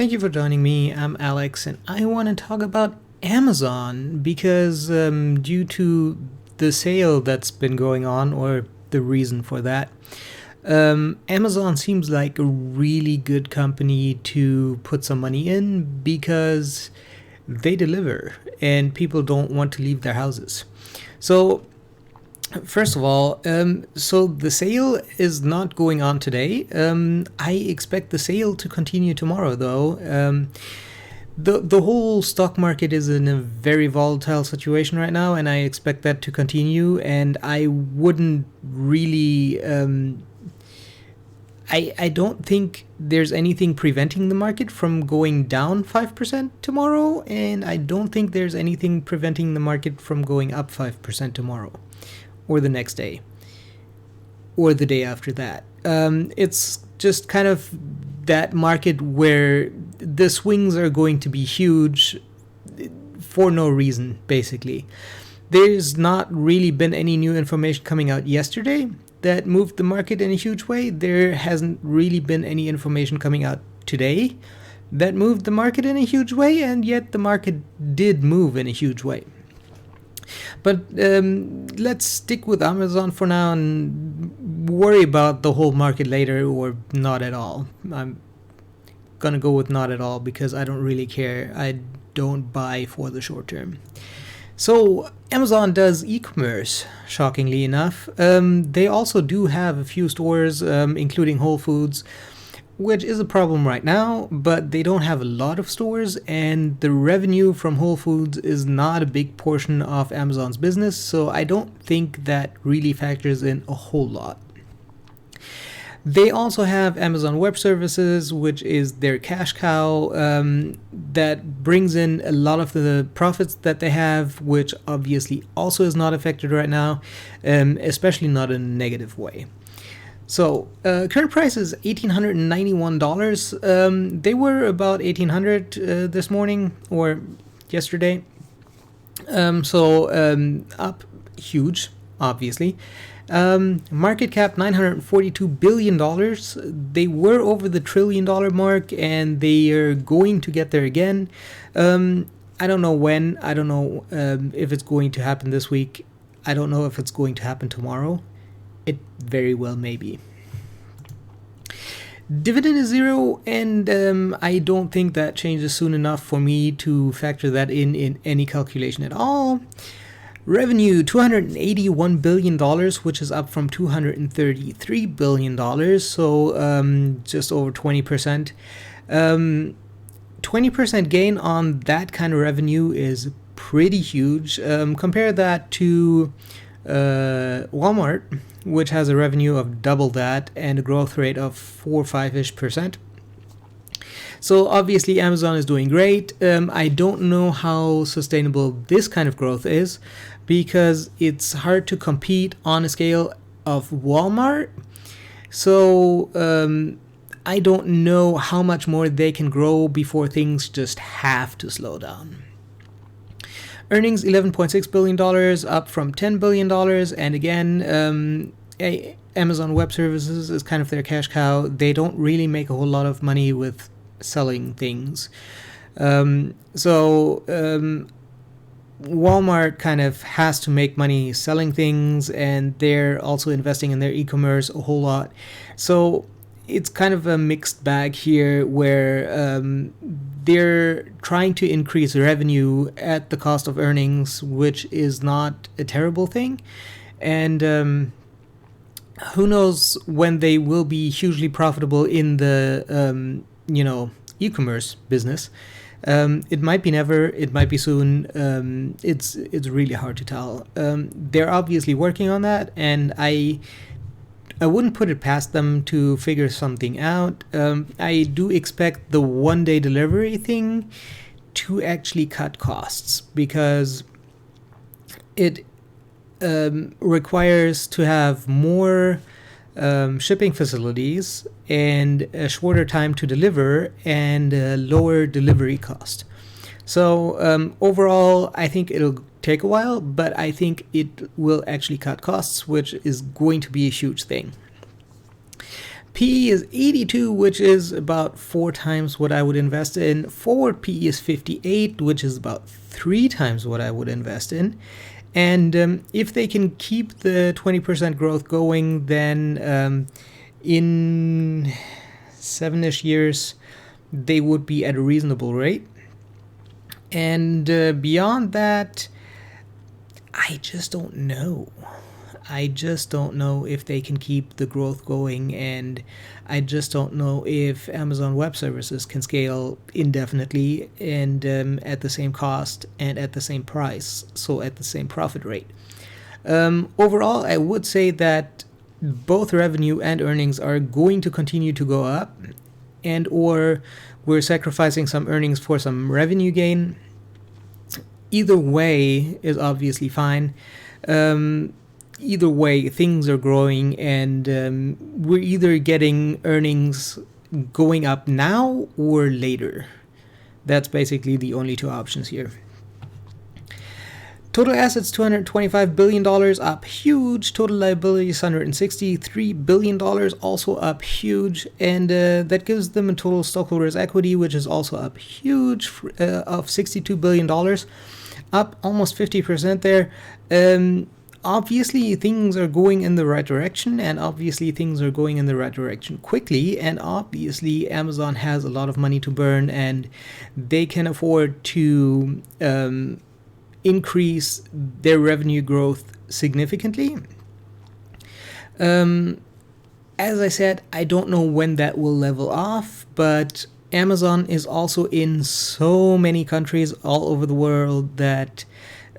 Thank you for joining me. I'm Alex, and I want to talk about Amazon because due to the sale that's been going on, or the reason for that, Amazon seems like a really good company to put some money in because they deliver and people don't want to leave their houses. So first of all, so the sale is not going on today. I expect the sale to continue tomorrow, though. The whole stock market is in a very volatile situation right now, and I expect that to continue. And I wouldn't really. I don't think there's anything preventing the market from going down 5% tomorrow, and I don't think there's anything preventing the market from going up 5% tomorrow, or the next day, or the day after that. It's just kind of that market where the swings are going to be huge for no reason, basically. There's not really been any new information coming out yesterday that moved the market in a huge way. There hasn't really been any information coming out today that moved the market in a huge way, and yet the market did move in a huge way. But let's stick with Amazon for now and worry about the whole market later, or not at all. I'm gonna go with not at all because I don't really care. I don't buy for the short term. So Amazon does e-commerce, shockingly enough. They also do have a few stores, including Whole Foods, which is a problem right now, but they don't have a lot of stores, and the revenue from Whole Foods is not a big portion of Amazon's business, so I don't think that really factors in a whole lot. They also have Amazon Web Services, which is their cash cow, that brings in a lot of the profits that they have, which obviously also is not affected right now, especially not in a negative way. So current price is $1,891. They were about $1,800 this morning or yesterday. Up huge, obviously. Market cap $942 billion. They were over the $1 trillion mark, and they are going to get there again. I don't know when. I don't know if it's going to happen this week. I don't know if it's going to happen tomorrow. It very well may be. Dividend is 0, and I don't think that changes soon enough for me to factor that in any calculation at all. Revenue, $281 billion, which is up from $233 billion, so just over 20%. 20% gain on that kind of revenue is pretty huge. Compare that to Walmart, which has a revenue of double that and a growth rate of 4 or 5-ish%. So obviously Amazon is doing great. I don't know how sustainable this kind of growth is, because it's hard to compete on a scale of Walmart. So I don't know how much more they can grow before things just have to slow down. Earnings $11.6 billion, up from $10 billion. And again, Amazon Web Services is kind of their cash cow. They don't really make a whole lot of money with selling things. Walmart kind of has to make money selling things, and they're also investing in their e-commerce a whole lot. So it's kind of a mixed bag here, where they're trying to increase revenue at the cost of earnings, which is not a terrible thing. And who knows when they will be hugely profitable in the e-commerce business. It might be never, it might be soon. It's really hard to tell. They're obviously working on that, and I wouldn't put it past them to figure something out. I do expect the one-day delivery thing to actually cut costs, because it requires to have more shipping facilities and a shorter time to deliver and a lower delivery cost. So overall, I think it'll take a while, but I think it will actually cut costs, which is going to be a huge thing. PE is 82, which is about 4 times what I would invest in. Forward PE is 58, which is about 3 times what I would invest in. And if they can keep the 20% growth going, then in 7-ish years, they would be at a reasonable rate. And beyond that, I just don't know. I just don't know if they can keep the growth going, and I just don't know if Amazon Web Services can scale indefinitely and at the same cost and at the same price, so at the same profit rate. Overall, I would say that both revenue and earnings are going to continue to go up, and or we're sacrificing some earnings for some revenue gain. Either way is obviously fine. Either way, things are growing, and we're either getting earnings going up now or later. That's basically the only two options here. Total assets, $225 billion, up huge. Total liabilities, $163 billion, also up huge. And that gives them a total stockholders' equity, which is also up huge, of $62 billion, up almost 50% there. Obviously, things are going in the right direction, and obviously things are going in the right direction quickly, and obviously Amazon has a lot of money to burn, and they can afford to increase their revenue growth significantly. As I said, I don't know when that will level off, but Amazon is also in so many countries all over the world that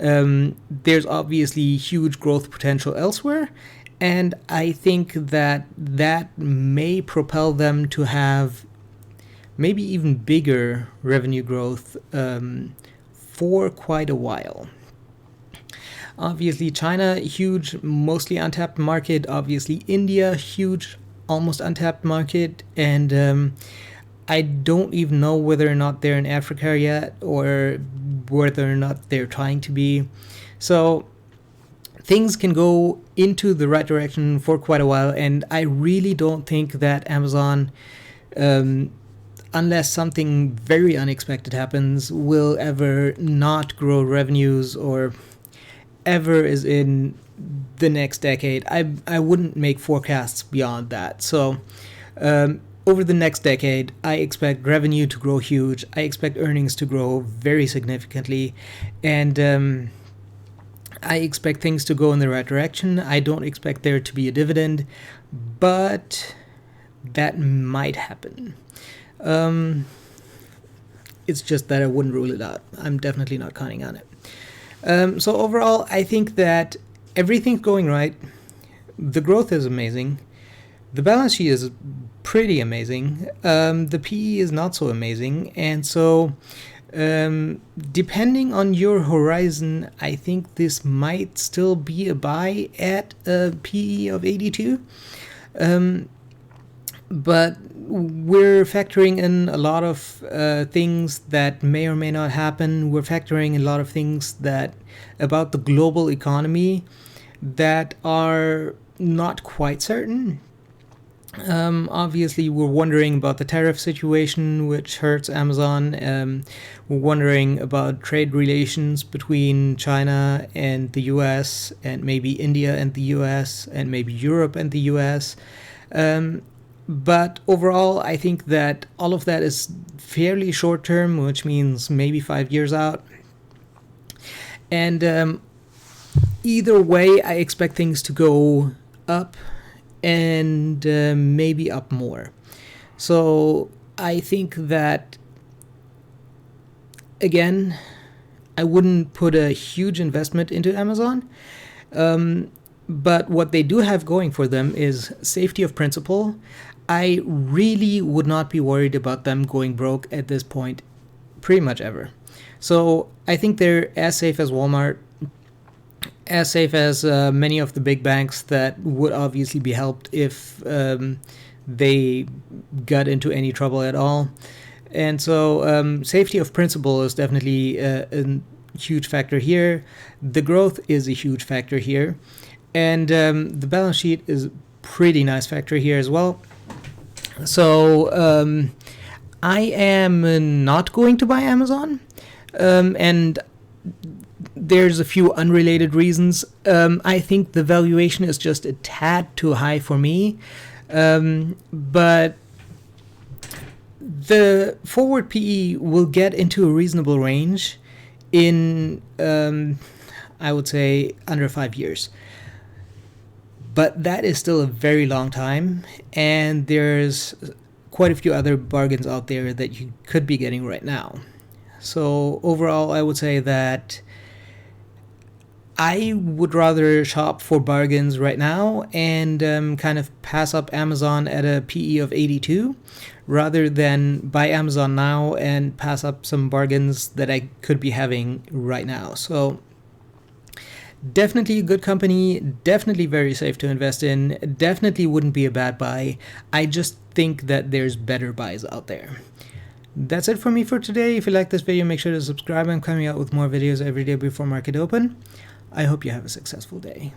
there's obviously huge growth potential elsewhere, and I think that that may propel them to have maybe even bigger revenue growth for quite a while. Obviously China, huge, mostly untapped market. Obviously India, huge, almost untapped market. And I don't even know whether or not they're in Africa yet, or whether or not they're trying to be. So things can go into the right direction for quite a while, and I really don't think that Amazon, unless something very unexpected happens, will ever not grow revenues, or ever is in the next decade. I wouldn't make forecasts beyond that. So over the next decade, I expect revenue to grow huge. I expect earnings to grow very significantly. And I expect things to go in the right direction. I don't expect there to be a dividend, but that might happen. It's just that I wouldn't rule it out. I'm definitely not counting on it. So overall, I think that everything's going right. The growth is amazing. The balance sheet is pretty amazing. The PE is not so amazing. And so, depending on your horizon, I think this might still be a buy at a PE of 82. But we're factoring in a lot of things that may or may not happen. We're factoring in a lot of things that about the global economy that are not quite certain. Obviously, we're wondering about the tariff situation, which hurts Amazon. We're wondering about trade relations between China and the US, and maybe India and the US, and maybe Europe and the US. But overall, I think that all of that is fairly short term, which means maybe 5 years out. And either way, I expect things to go up, and maybe up more. So I think that, again, I wouldn't put a huge investment into Amazon. But what they do have going for them is safety of principle. I really would not be worried about them going broke at this point, pretty much ever. So I think they're as safe as Walmart, as safe as many of the big banks that would obviously be helped if they got into any trouble at all. And so safety of principle is definitely a huge factor here. The growth is a huge factor here. And the balance sheet is a pretty nice factor here as well. So I am not going to buy Amazon, and there's a few unrelated reasons. I think the valuation is just a tad too high for me, but the forward PE will get into a reasonable range in, I would say, under 5 years. But that is still a very long time, and there's quite a few other bargains out there that you could be getting right now. So overall, I would say that I would rather shop for bargains right now and kind of pass up Amazon at a PE of 82 rather than buy Amazon now and pass up some bargains that I could be having right now. So definitely a good company, definitely very safe to invest in, definitely wouldn't be a bad buy. I just think that there's better buys out there. That's it for me for today. If you like this video, make sure to subscribe. I'm coming out with more videos every day before market open. I hope you have a successful day.